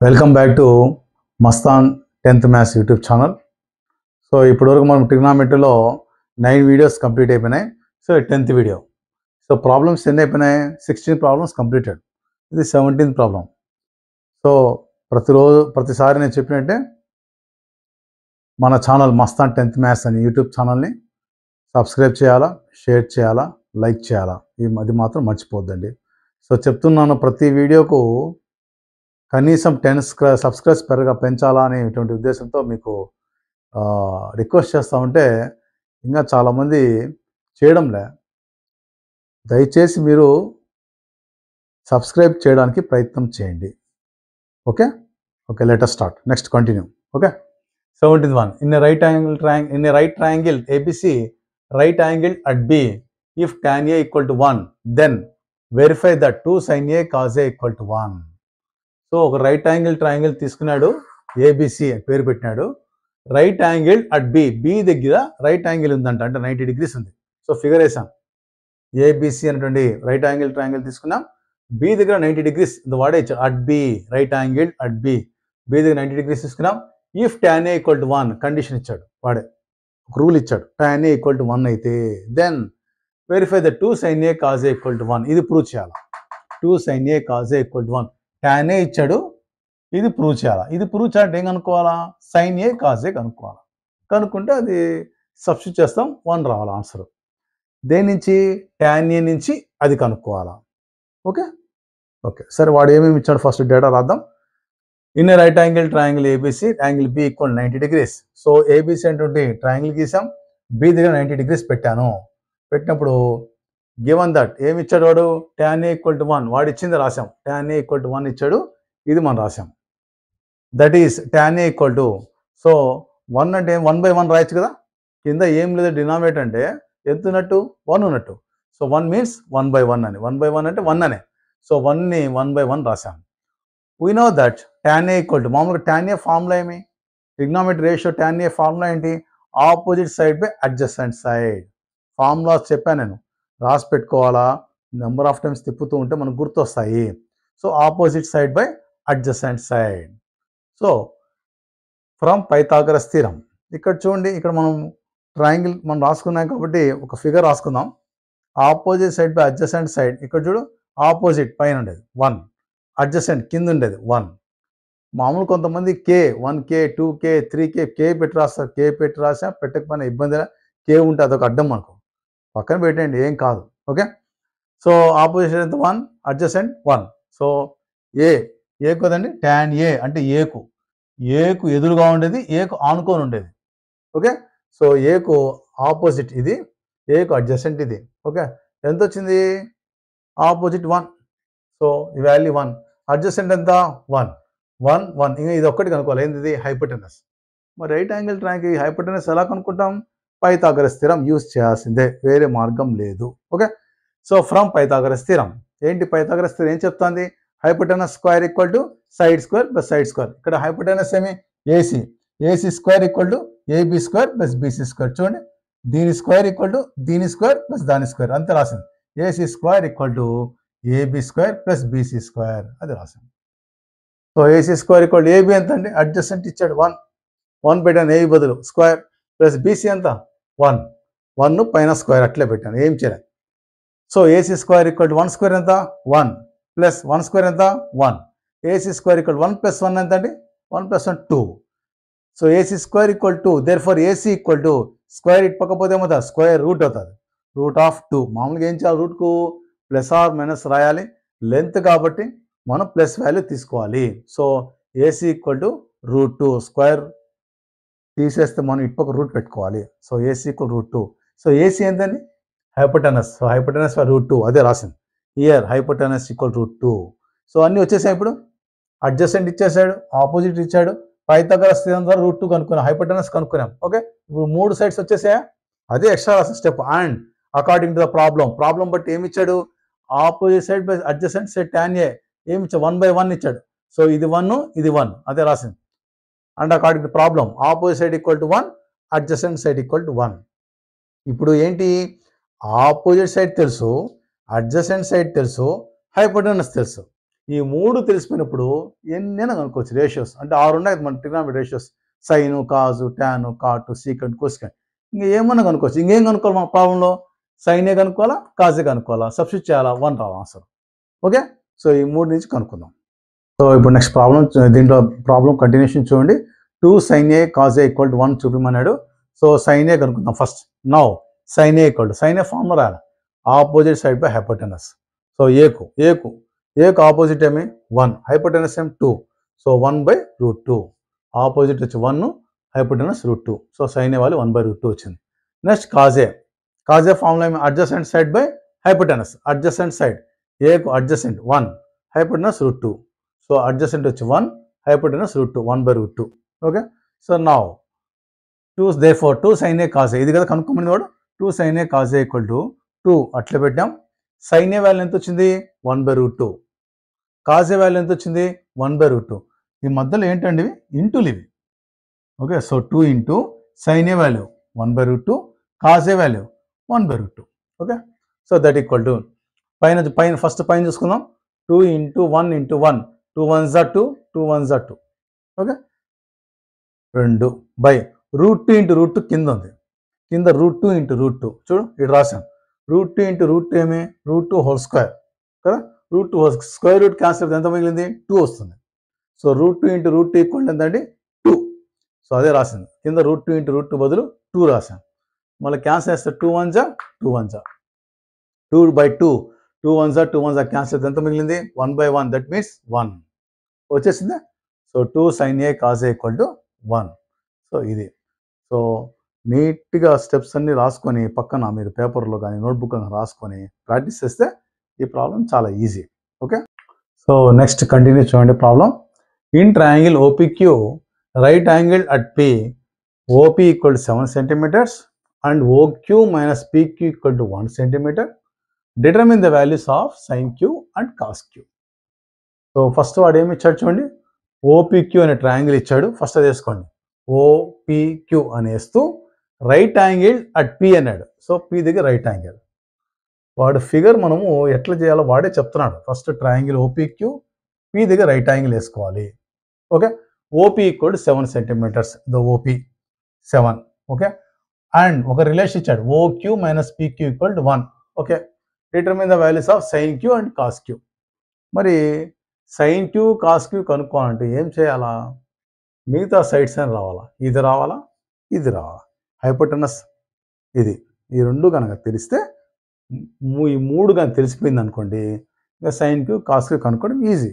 Welcome back to Mastan 10th maths YouTube channel. So ఇప్పటివరకు మనం ట్రిగ్నామెట్రీలో 9 videos complete అయిపోయినాయి. So 10th video. So problems ఎన్ని అయిపోయినాయి? 16 ప్రాబ్లమ్స్ కంప్లీటెడ్. ఇది 17th ప్రాబ్లం. సో ప్రతిసారి నేను చెప్పినట్టే మన ఛానల్ మస్తాన్ 10th మ్యాథ్స్ అనే యూట్యూబ్ ఛానల్ని సబ్స్క్రైబ్ చేయాలా, షేర్ చేయాలా, లైక్ చేయాలా, అది మాత్రం మర్చిపోద్దండి. సో చెప్తున్నాను, ప్రతి వీడియోకు కనీసం 10 సబ్స్క్రైబ్స్ పెంచాలా అనేటువంటి ఉద్దేశంతో మీకు రిక్వెస్ట్ చేస్తూ ఉంటే ఇంకా చాలామంది చేయడంలే. దయచేసి మీరు సబ్స్క్రైబ్ చేయడానికి ప్రయత్నం చేయండి. Okay okay let us start. Next continue. Okay 17th one. In a right triangle ABC, right angle at B, if tan A equal to 1, then verify that 2 sin A cos A equal to 1. So ఒక right angle triangle తీసుకున్నాడు, ABC పేరు పెట్టినాడు. Right angle at B దగ్గర right angle ఉందంట, అంటే 90 degrees ఉంది. So figure వేసాం. ABC అనేటువంటి రైట్ యాంగిల్ ట్రయాంగిల్ తీసుకున్నాం, బి దగ్గర 90 degrees వాడే ఇచ్చాడు. At B, right angle at B దగ్గర 90 degrees తీసుకున్నాం. If tan A equal to 1 condition ఇచ్చాడు, వాడే ఒక రూల్ ఇచ్చాడు. tan A equal to 1 అయితే then verify the 2 sin A cos A equal to 1. ఇది ప్రూవ్ చేయాలి. 2 sin A cos A equal to 1 tan A ఇచ్చాడు, ఇది ప్రూవ్ చేయాలా. ఇది ప్రూవ్ చేయాలంటే ఏం కనుక్కోవాలా? sin A cos A కనుక్కోవాలా. కనుక్కుంటే అది సబ్స్టిట్యూట్ చేస్తాం, 1 రావాలి ఆన్సర్. దేని నుంచి? tan A నుంచి అది కనుక్కోవాలా. ఓకే ఓకే సరే, వాడు ఏమేమి ఇచ్చాడు ఫస్ట్ డేటా రాద్దాం. In a right angle triangle ABC, angle B equal 90 degrees. So ABC అనేటువంటి ట్రయాంగిల్ గీసాం, బి దగ్గర 90 degrees పెట్టాను. పెట్టినప్పుడు గివన్ దట్ ఏమి ఇచ్చాడు వాడు? tan A equal to 1 వాడు ఇచ్చింది రాసాం. tan A equal to 1 ఇచ్చాడు, ఇది మనం రాసాం. That is tan A equal to, so 1 అంటే 1/1 రాయొచ్చు కదా. కింద ఏం లేదు, డినామినేటర్ అంటే ఎంత ఉన్నట్టు? 1 ఉన్నట్టు. సో 1 మీన్స్ 1/1 అని. 1/1 అంటే 1 అనే. సో 1ని 1/1 రాసాం. We know that tan A equal to, మామూలుగా tan A ఫార్ములా ఏమి? Trigonometry ratio tan A formula ఏంటి? Opposite side by adjacent side. Formulas చెప్పాను నేను, రాసి పెట్టుకోవాలా. నెంబర్ ఆఫ్ టైమ్స్ తిప్పుతూ ఉంటే మనకు గుర్తొస్తాయి. So opposite side by adjacent side. So from Pythagoras theorem. ఇక్కడ చూడండి, ఇక్కడ మనం ట్రయాంగిల్ మనం రాసుకున్నాం కాబట్టి ఒక ఫిగర్ రాసుకుందాం. Opposite side by adjacent side. ఇక్కడ చూడు, ఆపోజిట్ పైన ఉండేది 1, అడ్జసెంట్ కింద ఉండేది 1. మామూలు కొంతమంది K 1K 2K 3K K పెట్టి రాస్తారు. K పెట్టి రాసా పెట్టకపోయినా ఇబ్బంది. K ఉంటే అదొక అడ్డం మనకు, పక్కన పెట్టండి, ఏం కాదు. ఓకే సో ఆపోజిట్ ఎంత? 1, అడ్జసెంట్ 1. సో ఏ కదండి, tan A అంటే ఏకు ఎదురుగా ఉండేది, ఏకు ఆనుకొని ఉండేది. ఓకే సో ఏకు ఆపోజిట్ ఇది, ఏకు అడ్జసెంట్ ఇది. ఓకే ఎంత వచ్చింది? ఆపోజిట్ 1. సో ఈ వాల్యూ 1, అడ్జసెంట్ ఎంత? 1 1 1. ఇంకా ఇది ఒక్కటి కనుక్కోవాలి. ఏంటిది? హైపోటెనస్. మరి రైట్ యాంగిల్ ట్రయాంగిల్ హైపోటెనస్ ఎలా కనుక్కుంటాం? పైథాగరస్ థీరం యూజ్ చేయాల్సిందే, వేరే మార్గం లేదు. Okay so from Pythagoras theorem. ఏంటి పైథాగరస్ థీరం ఏం చెప్తుంది? Hypotenuse square equal to side square plus side square. ఇక్కడ హైపోటెనస్ ఏమి? AC square equal to AB square plus BC square. చూడండి, దీని స్క్వేర్ ఈక్వల్ టు దీని స్క్వేర్ ప్లస్ దాని square, అంతే రాసింది. AC square equal to AB square plus BC square, అది రాసింది. So AC square equal to AB ఎంత అండి? అడ్జసెంట్ ఇచ్చాడు 1 పెట్టాను, ఏబి బదులు స్క్వేర్ ప్లస్ బీసీ ఎంత? 1 పైన స్క్వేర్ అట్లే పెట్టాను, ఏం చేయలేదు. So AC square equal to 1 square ఎంత? 1 ప్లస్ 1 స్క్వేర్ ఎంత? 1. ఏసీ స్క్వేర్ ఈక్వల్ 1 ప్లస్ 1 ఎంత అండి? 1 plus 1 2. So AC square equal 2. Therefore AC equal to square ఇటు పక్కపోతే ఏమవుతుంది? స్క్వేర్ రూట్ అవుతుంది. Root of 2. మామూలుగా ఏం చేయాలి? రూట్కు ప్లస్ ఆర్ మైనస్ రాయాలి. లెంత్ కాబట్టి మనం ప్లస్ వాల్యూ తీసుకోవాలి. So AC equal to √2. Square తీసేస్తే మనం ఇటుపక్క రూట్ పెట్టుకోవాలి. So AC equal √2. So AC ఏంటండి? హైపోటెనస్. సో హైపోటెనస్ √2 అదే రాసింది. Year hypotenuse equal √2. సో అన్నీ వచ్చేసాయి. ఇప్పుడు అడ్జసెంట్ ఇచ్చేసాడు, ఆపోజిట్ ఇచ్చాడు, పైథాగరస్ థీరం ద్వారా √2 కనుక్కున్నాం, హైపోటెనస్ కనుక్కున్నాం. ఓకే ఇప్పుడు 3 సైడ్స్ వచ్చేసాయా? అదే ఎక్స్ట్రా రాసిన step. And according to the problem బట్టి ఏమి ఇచ్చాడు? Opposite side by adjacent side tan A ఏమి ఇచ్చాడు? 1/1 ఇచ్చాడు. సో ఇది 1, ఇది 1, అదే రాసింది. And according to problem opposite side equal to 1, adjacent side equal to 1. ఇప్పుడు ఏంటి? ఆపోజిట్ సైడ్ తెలుసు, అడ్జసెంట్ సైడ్ తెలుసు, హైపోటెనస్ తెలుసు. ఈ 3 తెలిసిపోయినప్పుడు ఎన్నైనా కనుక్కోవచ్చు రేషియోస్. అంటే 6 ఉన్నాయి మన ట్రిగ్నామెట్రీ రేషియోస్. సైను, కాజు, టాను, కాటు, సీకెంట్, కోసికెంట్. ఇంక ఏమన్నా కనుక్కోవచ్చు. ఇంకేం కనుక్కోవాలి మన ప్రాబ్లంలో? సైనే కనుక్కోవాలా, కాజే కనుక్కోవాలా. సబ్స్టిట్యూట్ చేయాలా, 1 రావాలి ఆన్సర్. ఓకే, సో ఈ 3 నుంచి కనుక్కుందాం. సో ఇప్పుడు నెక్స్ట్ ప్రాబ్లం, దీంట్లో ప్రాబ్లం కంటిన్యూషన్ చూడండి. 2 sin A cos A equal to 1 చూపిమన్నాడు. సో sin A కనుక్కుందాం first. Now sin A equal to, sin A formula రాయాలి, opposite side by hypotenuse. So ఏకు ఆపోజిట్ ఏమి 1, హైపోటెనస్ ఏమి 2. సో 1/√2. ఆపోజిట్ వచ్చి 1, hypotenuse √2. So sin A value 1/√2 వచ్చింది. Next cos A formula ఏమి, adjacent side by hypotenuse. Adjacent side ఏకు adjacent 1, hypotenuse √2. So adjacent వచ్చి 1, hypotenuse √2, 1/√2. Okay, so now 2 sin A cos A, ఇది కదా కనుక్కోమని వాడు. 2 sin A cos A equal to 2 అట్లా పెట్టాం. sin A value ఎంత వచ్చింది, 1/√2. cos A వాల్యూ ఎంత వచ్చింది, 1/√2. ఈ మధ్యలో ఏంటండి ఇవి, ఇంటూలు ఇవి. Okay, so 2 into sin A value 1/√2, cos A value 1/√2. Okay, so that equal to పైన ఫస్ట్ పైన చూసుకుందాం. 2 into 1 into 1, 2 1s are 2, 2 1s are 2. Okay, 2 by √2 into √2 కింద ఉంది. కింద √2 ఇంటూ √2 చూడు ఇక్కడ రాశాను. √2 ఇంటూ √2 ఏమి, √2 హోల్ స్క్వేర్ కదా. √2 హోల్ స్క్వేర్ రూట్ క్యాన్సిల్ ఎంత మిగిలింది, 2 వస్తుంది. సో √2 ఇంటూ √2 ఈక్వల్ ఎంతండి, 2. సో అదే రాసింది. కింద √2 ఇంటూ √2 బదులు 2 రాశాను. మళ్ళీ క్యాన్సిల్ చేస్తే 2 1s are 2 1s are 2/2, 2 1s are cancel ఎంత మిగిలింది, 1/1, దట్ మీన్స్ 1 వచ్చేసిందా. So 2 sin A cos A equal to 1. So ఇది. సో నీట్గా స్టెప్స్ అన్ని రాసుకొని పక్కన మీరు పేపర్లో కానీ నోట్బుక్ రాసుకొని ప్రాక్టీస్ చేస్తే ఈ ప్రాబ్లం చాలా easy. Okay, so next continue చూడండి problem. In triangle OPQ, right angle at P, OP equal to 7 centimeters and OQ minus PQ equal to 1 centimeter. Determine the values of sin Q and cos Q. So first వాడు ఏమి ఇచ్చాడు చూడండి, OPQ అనే triangle ఇచ్చాడు. First అది వేసుకోండి, OPQ అని వేస్తూ రైట్ యాంగిల్ అట్ P అన్నాడు. సో P దగ్గర రైట్ యాంగిల్. వాడు ఫిగర్ మనము ఎట్లా చేయాలో వాడే చెప్తున్నాడు. ఫస్ట్ ట్రయాంగిల్ OPQ, P దగ్గర రైట్ యాంగిల్ వేసుకోవాలి. Okay, OP equal to 7 centimeters, the OP 7. Okay, and ఒక రిలేషన్ ఇచ్చాడు, OQ minus PQ equal to 1. Okay, determine the values of sin Q and cos Q. మరి sin Q cos Q కనుక్కోవాలంటే ఏం చేయాలా, మిగతా sides అని రావాలా, ఇది రావాలా, ఇది రావాలా. హైపోటెనస్ ఇది, ఈ రెండు కనుక తెలిస్తే, ఈ 3 కనుక తెలిసిపోయింది అనుకోండి, ఇంకా sin Q cos Q కనుక్కోవడం ఈజీ.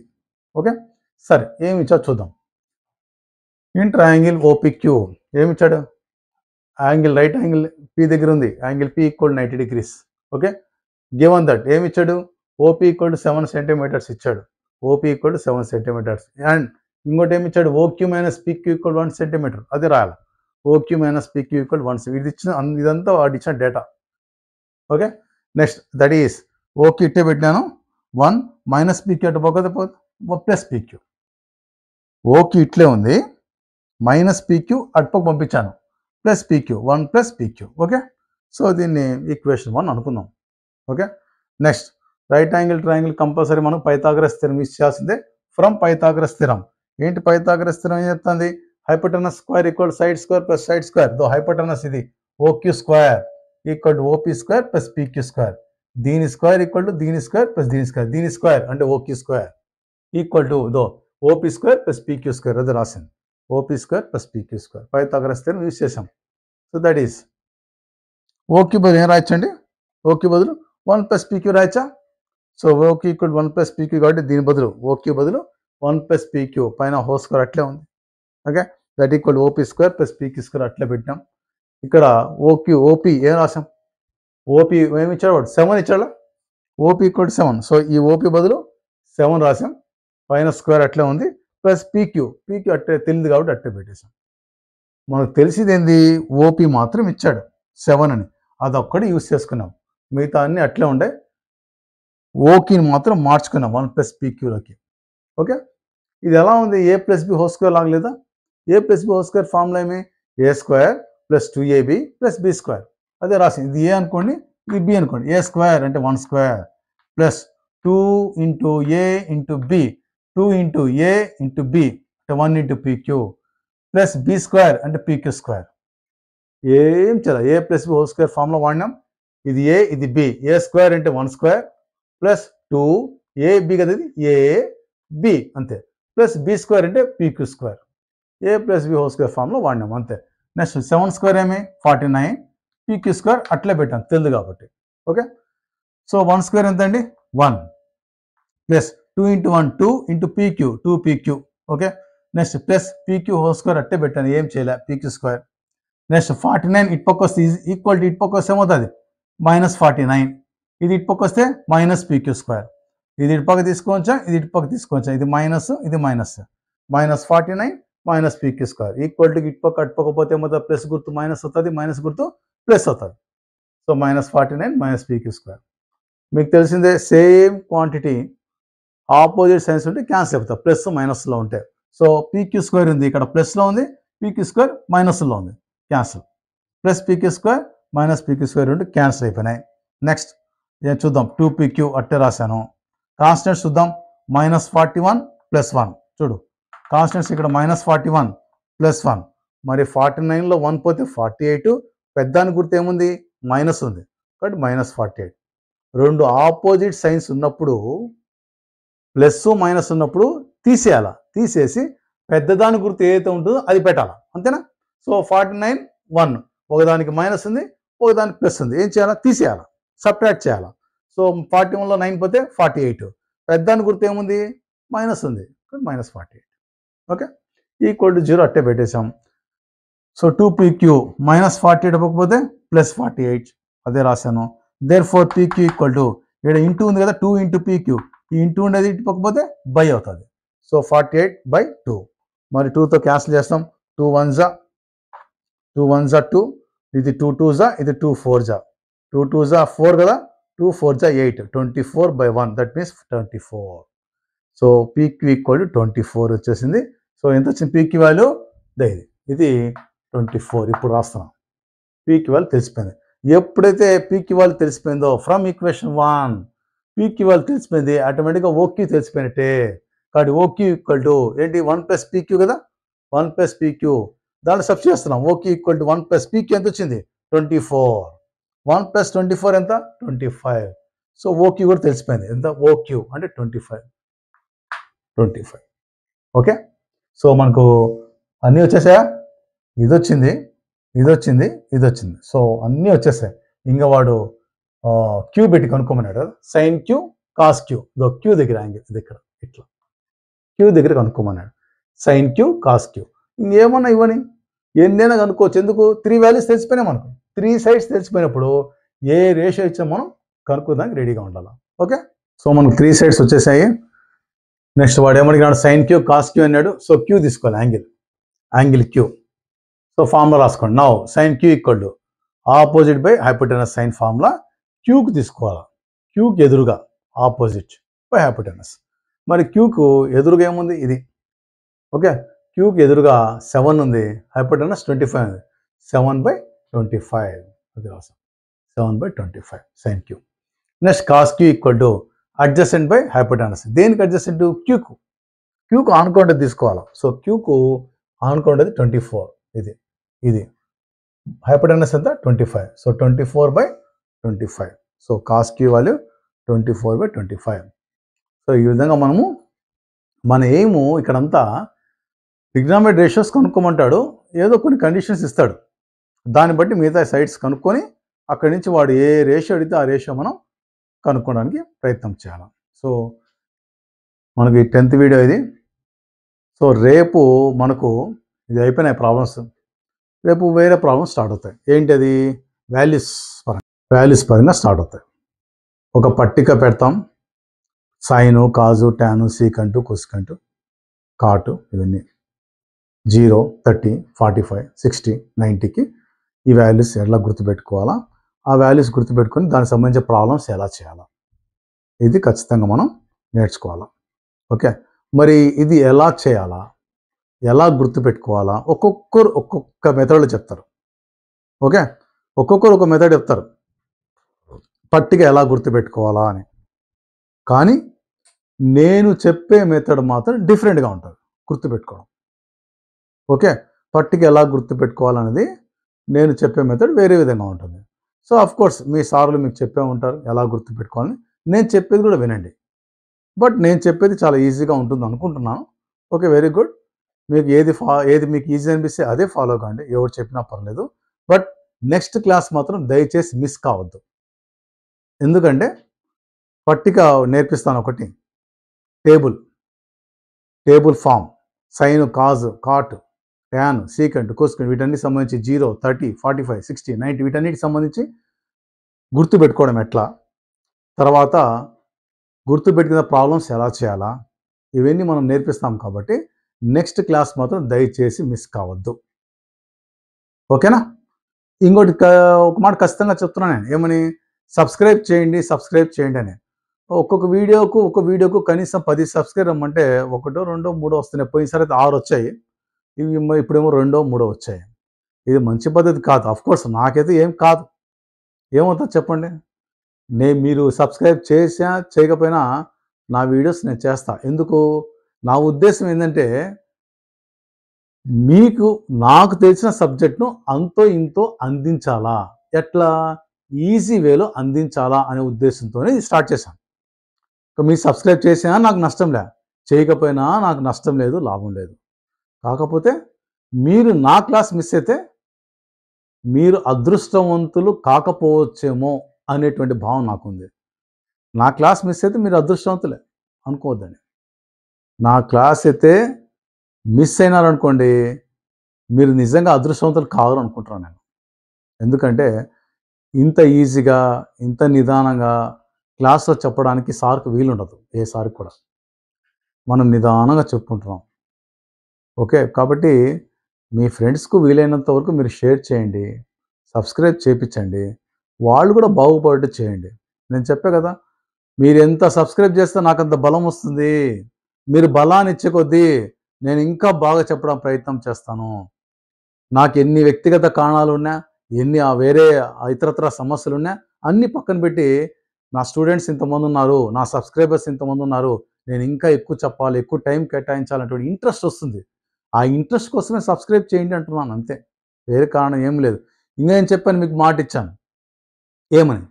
ఓకే, సరే ఏమి ఇచ్చాడు చూద్దాం. ఇన్ ట్రయాంగిల్ OPQ ఏమి ఇచ్చాడు, యాంగిల్ రైట్ యాంగిల్ P దగ్గర ఉంది, angle P equal 90 degrees. Okay, given that ఏమి ఇచ్చాడు, OP ఈక్వల్ టు 7 centimeters ఇచ్చాడు. OP equal to 7 centimeters. And ఇంకోటి ఏమి ఇచ్చాడు, OQ minus PQ equal 1 centimeter. అది రాయాలి, OQ మైనస్ PQ ఈక్వల్ 1. ఇది ఇచ్చిన, ఇదంతా వాడు ఇచ్చిన data. Okay, next that is OQ ఇట్టే పెట్టినాను, 1 మైనస్ PQ అటు పోతే ప్లస్ PQ. OQ ఇట్లే ఉంది, మైనస్ PQ అటుపక్క పంపించాను, plus PQ, 1 plus PQ. Okay, so దీన్ని ఈక్వేషన్ 1 అనుకుందాం. Okay, next right angle triangle compulsory మనం పైథాగరస్ థియరం యూస్ చేయాల్సిందే. ఫ్రమ్ పైథాగరస్ థియరం ఏంటి, పైథాగరస్ థియరం ఏం చెప్తుంది, hypotenuse square equal side square plus side square. దో హైపోటెనస్ ఇది OQ square equal to OP square plus PQ square. దీని square equal to దీని square plus దీని square. దీని స్క్వేర్ అంటే OQ square equal to though OP square plus PQ square. అది రాసింది, OP square plus PQ square. Pythagoras theorem use చేసాం. So that is OQ బదులు ఏం రాయచ్చండి, OQ బదులు 1 ప్లస్ PQ రాయచ్చా. So OQ equal 1 plus PQ కాబట్టి దీని బదులు OQ బదులు 1 ప్లస్ PQ, పైన హోల్ స్క్వేర్ అట్లే ఉంది. Okay, that equal OP square plus PQ square అట్లే పెట్టాం. ఇక్కడ OP ఏం రాసాం, OP ఏమి ఇచ్చాడు వాడు, 7 ఇచ్చాడా. OP equal 7. సో ఈ OP బదులు 7 రాసాం, పైన స్క్వేర్ అట్లే ఉంది, ప్లస్ PQ అట్టే తెలియదు కాబట్టి అట్టే పెట్టేసాం. మనకు తెలిసింది ఏంది, OP మాత్రం ఇచ్చాడు 7 అని, అదొక్కటి యూస్ చేసుకున్నాం. మిగతా అన్ని అట్లే ఉండే, OQని మాత్రం మార్చుకున్నాం 1 ప్లస్ PQలోకి. ఓకే, ఇది ఎలా ఉంది, A plus B whole square లాగలేదా. A plus B whole square formula ఏమి, A square plus 2AB plus B square. అదే రాసింది, ఇది A అనుకోండి, ఇది B అనుకోండి. A స్క్వేర్ అంటే 1 square plus 2 into A into B, 2 into A into B, 1 into PQ, plus B square and PQ square. ఏం చేయాలి, A plus B whole square formula వాడినాం. ఇది A, ఇది B. A square అంటే 1 square plus 2 AB కదా, ఇది A B అంతే, plus B square అంటే PQ square. A plus B whole square formula వాడినాం అంతే. నెక్స్ట్ 7 square ఏమి 49, PQ square అట్లే పెట్టాం తెలుసు కాబట్టి. ఓకే, సో 1 square ఎంత అండి 1 plus 2 into 1 2 into PQ 2 PQ. Okay, next plus PQ whole square అట్టే పెట్టాను, ఏం చేయలే, PQ స్క్వేర్. నెక్స్ట్ 49 ఇటు పక్క వస్తే ఈక్వల్ టు ఇటు పక్క వస్తే ఏమవుతుంది -49, ఇది ఇటు పక్క వస్తే మైనస్ PQ స్క్వేర్. ఇది ఇటు పక్క తీసుకోవచ్చా, ఇది ఇటు పక్క తీసుకోవచ్చా, ఇది మైనస్ ఇది minus, -49 minus PQ square equal to ఇటు పక్క అటు పక్క పోతే ఏమవుతుంది, ప్లస్ గుర్తు మైనస్ అవుతుంది, మైనస్ గుర్తు ప్లస్ అవుతుంది. So -49 minus PQ square. మీకు తెలిసిందే సేమ్ క్వాంటిటీ ఆపోజిట్ సైన్స్ ఉంటే క్యాన్సిల్ అవుతాయి, ప్లస్ మైనస్లో ఉంటాయి. సో PQ స్క్వేర్ ఉంది ఇక్కడ ప్లస్లో ఉంది, PQ స్క్వేర్ మైనస్లో ఉంది, cancel. Plus PQ square minus PQ square ఉంటే క్యాన్సిల్ అయిపోయినాయి. నెక్స్ట్ నేను చూద్దాం 2PQ అట్టే రాశాను. కాన్స్టెంట్స్ చూద్దాం, -41 + 1 చూడు, కాన్స్టెంట్స్ ఇక్కడ -41 + 1, మరి 49లో 1 పోతే 48, పెద్దాని గుర్తు ఏముంది మైనస్ ఉంది కాబట్టి -48. రెండు ఆపోజిట్ సైన్స్ ఉన్నప్పుడు ప్లస్ మైనస్ ఉన్నప్పుడు తీసేయాలా, తీసేసి పెద్దదాని గుర్తు ఏదైతే ఉంటుందో అది పెట్టాలా, అంతేనా. సో 49 1, ఒకదానికి మైనస్ ఉంది ఒకదానికి ప్లస్ ఉంది, ఏం చేయాలా తీసేయాలా, సబ్ట్రాక్ట్ చేయాలా. సో 41లో 9 పోతే 48, పెద్దదాని గుర్తు ఏముంది మైనస్ ఉంది -48. ఓకే, ఈక్వల్ టు 0 అట్టే పెట్టేశాం. సో 2PQ -48 అవ్వకపోతే +48 అదే రాశాను. దేర్ఫోర్ PQ ఈక్వల్ టు ఇక్కడ ఇంటూ ఉంది కదా, 2 into PQ, ఈ ఇంటూ ఉండేది ఇటు పక్కపోతే బై అవుతుంది. సో 48/2, మరి 2తో క్యాన్సిల్ చేస్తాం, 2 1 జా 2, ఇది 2 2 జా, ఇది 2 4 జా, 2 2 జా 4 కదా, 2 4 జా 8, 24/1 that means 24. So PQ equal to 24 వచ్చేసింది. సో ఎంత వచ్చింది PQ వాల్యూ, ఇది 24. ఇప్పుడు రాస్తున్నాం, PQ వాల్యూ తెలిసిపోయింది. ఎప్పుడైతే PQ వాల్యూ తెలిసిపోయిందో ఫ్రమ్ ఈక్వేషన్ 1 PQ వాల్యూ తెలిసిపోయింది, ఆటోమేటిక్గా OQ తెలిసిపోయినట్టే. కాబట్టి OQ ఈక్వల్ టు ఏంటి 1 + PQ కదా, 1 + PQ దాంట్లో సబ్స్టిట్యూట్ చేస్తున్నాం. OQ ఈక్వల్ టు 1 + PQ ఎంత వచ్చింది 24, 1 + 24 ఎంత 25. సో OQ కూడా తెలిసిపోయింది, ఎంత OQ అంటే 25. ఓకే, సో మనకు అన్నీ వచ్చేసాయా, ఇది వచ్చింది ఇది వచ్చింది ఇది వచ్చింది, సో అన్నీ వచ్చేసాయి. ఇంకా వాడు క్యూ పెట్టి కనుక్కోమన్నాడు, sin Q cos Q, Q దగ్గర యాంగిల్ ఇది ఇక్కడ ఇట్లా క్యూ దగ్గర కనుక్కోమన్నాడు, sin Q cos Q. ఇంకేమన్నా ఇవ్వని ఎన్నైనా కనుక్కోవచ్చు, ఎందుకు 3 వాల్యూస్ తెలిసిపోయినాయి మనకు, 3 సైడ్స్ తెలిసిపోయినప్పుడు ఏ రేషియో ఇచ్చా మనం కనుక్కోదానికి రెడీగా ఉండాలి. ఓకే, సో మనకు 3 సైడ్స్ వచ్చేసాయి. నెక్స్ట్ వాడు ఏమడిగినాడు sin Q cos Q అన్నాడు. సో క్యూ తీసుకోవాలి, యాంగిల్ Q. సో ఫార్ములా రాసుకోండి. Now sin Q equal to opposite by hypotenuse sine formula. క్యూకి తీసుకోవాలి, క్యూకి ఎదురుగా ఆపోజిట్ బై హైపోటెనస్. మరి క్యూకు ఎదురుగా ఏముంది ఇది, ఓకే, క్యూకి ఎదురుగా 7 ఉంది, హైపోటెనస్ 25 ఉంది, 7/25 అది రాసాం, 7/25 sin Q. Next cos Q equal to adjacent by hypotenuse. దేనికి అడ్జసెంట్, క్యూకు ఆనుకోండి తీసుకోవాలి. సో క్యూకు ఆనుకోండి 24, ఇది హైపోటెనస్ ఎంత 25, so 24/25. So cos Q value 24/25. So ఈ విధంగా మనము మన ఎయిము ఇక్కడంతా ట్రిగ్నామెట్రీ రేషియోస్ కనుక్కోమంటాడు, ఏదో కొన్ని కండిషన్స్ ఇస్తాడు, దాన్ని బట్టి మిగతా సైడ్స్ కనుక్కొని అక్కడి నుంచి వాడు ఏ రేషియో అడిగితే ఆ రేషియో మనం కనుక్కోవడానికి ప్రయత్నం చేయాలి. సో మనకి 10th వీడియో ఇది. సో రేపు మనకు ఇది అయిపోయినాయి ప్రాబ్లమ్స్, రేపు వేరే ప్రాబ్లమ్స్ స్టార్ట్ అవుతాయి. ఏంటి అది, వాల్యూస్ పరంగా స్టార్ట్ అవుతాయి. ఒక పట్టిక పెడతాం, సైను కాజు టాను సీకంటు కొసికంటు కాటు ఇవన్నీ 0 30 45 60 90కి ఈ వాల్యూస్ ఎలా గుర్తుపెట్టుకోవాలా, ఆ వాల్యూస్ గుర్తుపెట్టుకొని దానికి సంబంధించిన ప్రాబ్లమ్స్ ఎలా చేయాలా, ఇది ఖచ్చితంగా మనం నేర్చుకోవాలా. ఓకే, మరి ఇది ఎలా చేయాలా, ఎలా గుర్తుపెట్టుకోవాలా, ఒక్కొక్కరు ఒక్కొక్క మెథడ్లో చెప్తారు. ఓకే, ఒక్కొక్కరు ఒక మెథడ్ చెప్తారు పట్టిక ఎలా గుర్తుపెట్టుకోవాలా అని. కానీ నేను చెప్పే మెథడ్ మాత్రం డిఫరెంట్గా ఉంటుంది, గుర్తుపెట్టుకోవడం. ఓకే, పట్టిక ఎలా గుర్తుపెట్టుకోవాలనేది నేను చెప్పే మెథడ్ వేరే విధంగా ఉంటుంది. సో ఆఫ్ కోర్స్ మీ సార్లు మీకు చెప్పే ఉంటారు ఎలా గుర్తుపెట్టుకోవాలని. నేను చెప్పేది కూడా వినండి. బట్ నేను చెప్పేది చాలా ఈజీగా ఉంటుంది అనుకుంటున్నాను. Okay, very good. మీకు ఏది మీకు ఈజీ అనిపిస్తే అదే ఫాలో కాండి, ఎవరు చెప్పినా పర్లేదు. బట్ నెక్స్ట్ క్లాస్ మాత్రం దయచేసి మిస్ కావద్దు. ఎందుకంటే పట్టిక నేర్పిస్తాను ఒకటి, table form, sine, cos, cot, tan, secant, cosecant, వీటన్నిటికి సంబంధించి 0, 30, 45, 60, 90 వీటన్నిటికి సంబంధించి గుర్తుపెట్టుకోవడం ఎట్లా, తర్వాత గుర్తుపెట్టుకున్న ప్రాబ్లమ్స్ ఎలా చేయాలా, ఇవన్నీ మనం నేర్పిస్తాం. కాబట్టి నెక్స్ట్ క్లాస్ మాత్రం దయచేసి మిస్ కావద్దు. ఓకేనా? ఇంకోటి ఒక మాట ఖచ్చితంగా చెప్తున్నాను నేను, ఏమని, సబ్స్క్రైబ్ చేయండి అని. ఒక్క వీడియోకు కనీసం 10 సబ్స్క్రైబ్ రమ్మంటే 1, 2, 3 వస్తున్నాయి. పోయినసారి అయితే 6 వచ్చాయి, ఇప్పుడేమో 2, 3 వచ్చాయి. ఇది మంచి పద్ధతి కాదు. అఫ్కోర్స్ నాకైతే ఏం కాదు, ఏమవుతుంది చెప్పండి. మీరు సబ్స్క్రైబ్ చేయకపోయినా నా వీడియోస్ నేను చేస్తా. ఎందుకు? నా ఉద్దేశం ఏంటంటే నాకు తెలిసిన సబ్జెక్ట్ను అంతో ఇంతో అందించాలా, ఎట్లా ఈజీ వేలో అందించాలా అనే ఉద్దేశంతోనే స్టార్ట్ చేశాను. మీరు సబ్స్క్రైబ్ చేసినా నాకు నష్టం లే, చేయకపోయినా నాకు నష్టం లేదు, లాభం లేదు. కాకపోతే మీరు నా క్లాస్ మిస్ అయితే మీరు అదృష్టవంతులు కాకపోవచ్చేమో అనేటువంటి భావం నాకుంది. నా క్లాస్ మిస్ అయితే మీరు అదృష్టవంతులే అనుకోవద్దండి. నా క్లాస్ అయితే మిస్ అయినారనుకోండి, మీరు నిజంగా అదృష్టవంతులు కాదు అనుకుంటున్నాను నేను. ఎందుకంటే ఇంత ఈజీగా, ఇంత నిదానంగా క్లాస్లో చెప్పడానికి సార్కు వీలుండదు, ఏ సార్కి కూడా. మనం నిదానంగా చెప్పుకుంటున్నాం. ఓకే, కాబట్టి మీ ఫ్రెండ్స్కు వీలైనంత వరకు మీరు షేర్ చేయండి, సబ్స్క్రైబ్ చేయించండి, వాళ్ళు కూడా బాగుపడేట్టు చేయండి. నేను చెప్పే కదా, మీరు ఎంత సబ్స్క్రైబ్ చేస్తే నాకు అంత బలం వస్తుంది. మీరు బలాన్ని ఇచ్చే కొద్దీ నేను ఇంకా బాగా చెప్పడం ప్రయత్నం చేస్తాను. నాకు ఎన్ని వ్యక్తిగత కారణాలు ఉన్నా, ఎన్ని వేరే ఇతరత్ర సమస్యలు ఉన్నా అన్నీ పక్కన పెట్టి, నా స్టూడెంట్స్ ఇంతమంది ఉన్నారు, నా సబ్స్క్రైబర్స్ ఇంతమంది ఉన్నారు, నేను ఇంకా ఎక్కువ చెప్పాలి, ఎక్కువ టైం కేటాయించాలనేటువంటి ఇంట్రెస్ట్ వస్తుంది. ఆ ఇంట్రెస్ట్ కోసమే సబ్స్క్రైబ్ చేయండి అంటున్నాను, అంతే. వేరే కారణం ఏం లేదు. ఇంకా నేను చెప్పాను, మీకు మాట ఇచ్చాను, ఏమని,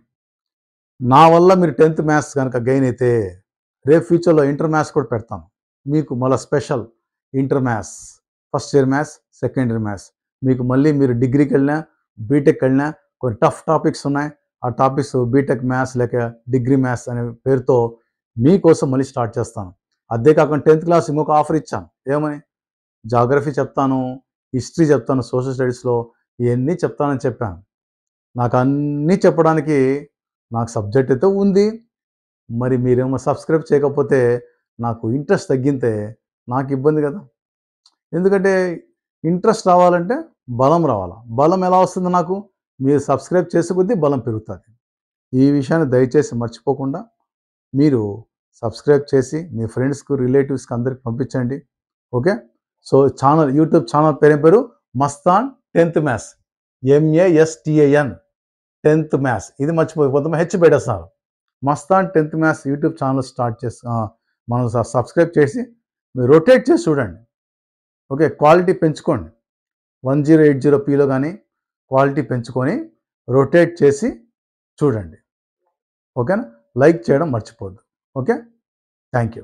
నా వల్ల మీరు 10th మ్యాథ్స్ కనుక గెయిన్ అయితే రేపు ఫ్యూచర్లో ఇంటర్ మ్యాథ్స్ కూడా పెడతాను మీకు. మళ్ళీ special inter maths, first year maths, second year maths. మీకు మళ్ళీ మీరు డిగ్రీకి వెళ్ళినా, బీటెక్ వెళ్ళినా కొన్ని టఫ్ టాపిక్స్ ఉన్నాయి. ఆ టాపిక్స్ బీటెక్ మ్యాథ్స్ లేక డిగ్రీ మ్యాథ్స్ అనే పేరుతో మీకోసం మళ్ళీ స్టార్ట్ చేస్తాను. అదే కాకుండా 10th క్లాస్ ఇంకొక ఆఫర్ ఇచ్చాను, ఏమని, జాగ్రఫీ చెప్తాను, హిస్టరీ చెప్తాను, సోషల్ స్టడీస్లో ఇవన్నీ చెప్తానని చెప్పాను. నాకు అన్నీ చెప్పడానికి నాకు సబ్జెక్ట్ అయితే ఉంది. మరి మీరేమో సబ్స్క్రైబ్ చేయకపోతే నాకు ఇంట్రెస్ట్ తగ్గితే నాకు ఇబ్బంది కదా. ఎందుకంటే ఇంట్రెస్ట్ రావాలంటే బలం రావాలి. బలం ఎలా వస్తుంది నాకు? మీరు సబ్స్క్రైబ్ చేసే కొద్దీ బలం పెరుగుతుంది. ఈ విషయాన్ని దయచేసి మర్చిపోకుండా మీరు సబ్స్క్రైబ్ చేసి మీ ఫ్రెండ్స్కు, రిలేటివ్స్కి అందరికి పంపించండి. ఓకే, సో యూట్యూబ్ ఛానల్ పేరు Mastan 10th maths, MASTAN 10th maths. ఇది మర్చిపోయిపోతాం, హెచ్ పెట్టేస్తున్నారు. Mastan 10th maths YouTube channel start చేసి మనం సబ్స్క్రైబ్ చేసి మీరు రొటేట్ చేసి చూడండి. ఓకే, క్వాలిటీ పెంచుకోండి. 1080pలో కానీ క్వాలిటీ పెంచుకొని రొటేట్ చేసి చూడండి. ఓకేనా? లైక్ చేయడం మర్చిపోద్దు. Okay, thank you.